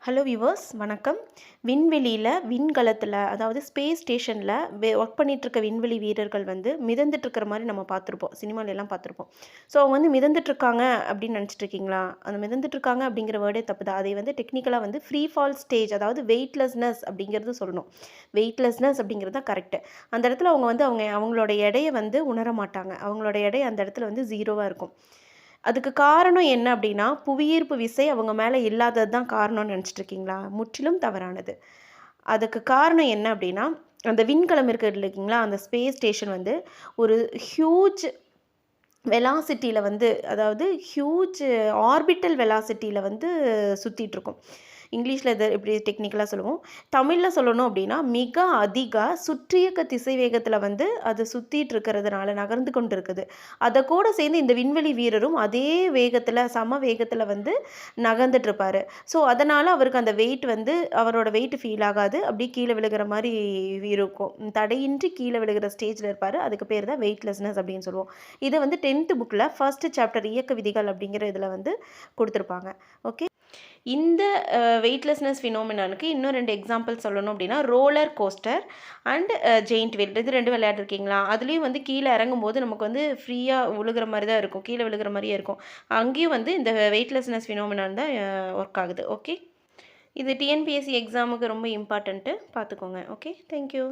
Hello viewers வணக்கம். விண்வெளியில் விண்கலத்தில் அதாவது ஸ்பேஸ் ஸ்டேஷனில் ஒர்க் பண்ணிகிட்ருக்க விண்வெளி வீரர்கள் வந்து மிதந்துட்டுருக்கிற மாதிரி நம்ம பார்த்துருப்போம், சினிமாலெல்லாம் பார்த்துருப்போம். ஸோ அவங்க வந்து மிதந்துட்டுருக்காங்க அப்படின்னு நினச்சிட்ருக்கீங்களா? அந்த மிதந்துட்டுருக்காங்க அப்படிங்கிற வேர்டே தப்பு தான். அதை வந்து டெக்னிக்கலாக வந்து ஃப்ரீ ஃபால் ஸ்டேஜ், அதாவது வெயிட்லெஸ்னஸ் அப்படிங்கிறது சொல்லணும். வெயிட்லெஸ்னஸ் அப்படிங்கிறது தான் கரெக்டு. அந்த இடத்துல அவங்க வந்து அவங்களோட எடையை வந்து உணர மாட்டாங்க. அவங்களோட எடை அந்த இடத்துல வந்து ஜீரோவாக இருக்கும். அதுக்கு காரணம் என்ன அப்படின்னா, புவியீர்ப்பு விசை அவங்க மேலே இல்லாதது தான் காரணம்னு நினச்சிட்ருக்கீங்களா? முற்றிலும் தவறானது. அதுக்கு காரணம் என்ன அப்படின்னா, அந்த விண்கலம் இருக்குது இல்லைங்களா, அந்த ஸ்பேஸ் ஸ்டேஷன் வந்து ஒரு ஹியூஜ் வெலாசிட்டியில் வந்து, அதாவது ஹியூஜ் ஆர்பிட்டல் வெலாசிட்டியில் வந்து சுற்றிட்டுருக்கும். இங்கிலீஷில் இதை இப்படி டெக்னிக்கலாக சொல்லுவோம். தமிழில் சொல்லணும் அப்படின்னா, மிக அதிக சுற்றியக்க திசைவேகத்தில் வந்து அது சுற்றிட்டு இருக்கிறதுனால நகர்ந்து கொண்டு இருக்குது. அதை கூட சேர்ந்து இந்த விண்வெளி வீரரும் அதே வேகத்தில், சம வேகத்தில் வந்து நகர்ந்துட்டுருப்பார். ஸோ அதனால் அவருக்கு அந்த வெயிட் வந்து அவரோட வெயிட் ஃபீல் ஆகாது. அப்படியே கீழே விழுகிற மாதிரி இருக்கும். தடையின்றி கீழே விழுகிற ஸ்டேஜில் இருப்பார். அதுக்கு பேர் தான் வெயிட்லெஸ்னஸ் அப்படின்னு சொல்லுவோம். இதை வந்து 10th புக்கில் ஃபர்ஸ்ட் சாப்டர் இயக்க விதிகள் அப்படிங்கிற இதில் வந்து கொடுத்துருப்பாங்க. ஓகே, இந்த வெயிட்லெஸ்னஸ் ஃபினோமினானுக்கு இன்னும் 2 எக்ஸாம்பிள் சொல்லணும் அப்படின்னா, roller coaster and giant wheel, இது 2 விளையாடிருக்கீங்களா? அதுலேயும் வந்து கீழே இறங்கும்போது நமக்கு வந்து ஃப்ரீயாக விழுகிற மாதிரி தான் இருக்கும், கீழே விழுகிற மாதிரியே இருக்கும். அங்கேயும் வந்து இந்த வெயிட்லெஸ்னஸ் ஃபினோமினான் தான் ஒர்க் ஆகுது. ஓகே, இது டிஎன்பிஎஸ்சி எக்ஸாமுக்கு ரொம்ப இம்பார்ட்டண்ட்டு, பார்த்துக்கோங்க. Okay, thank you.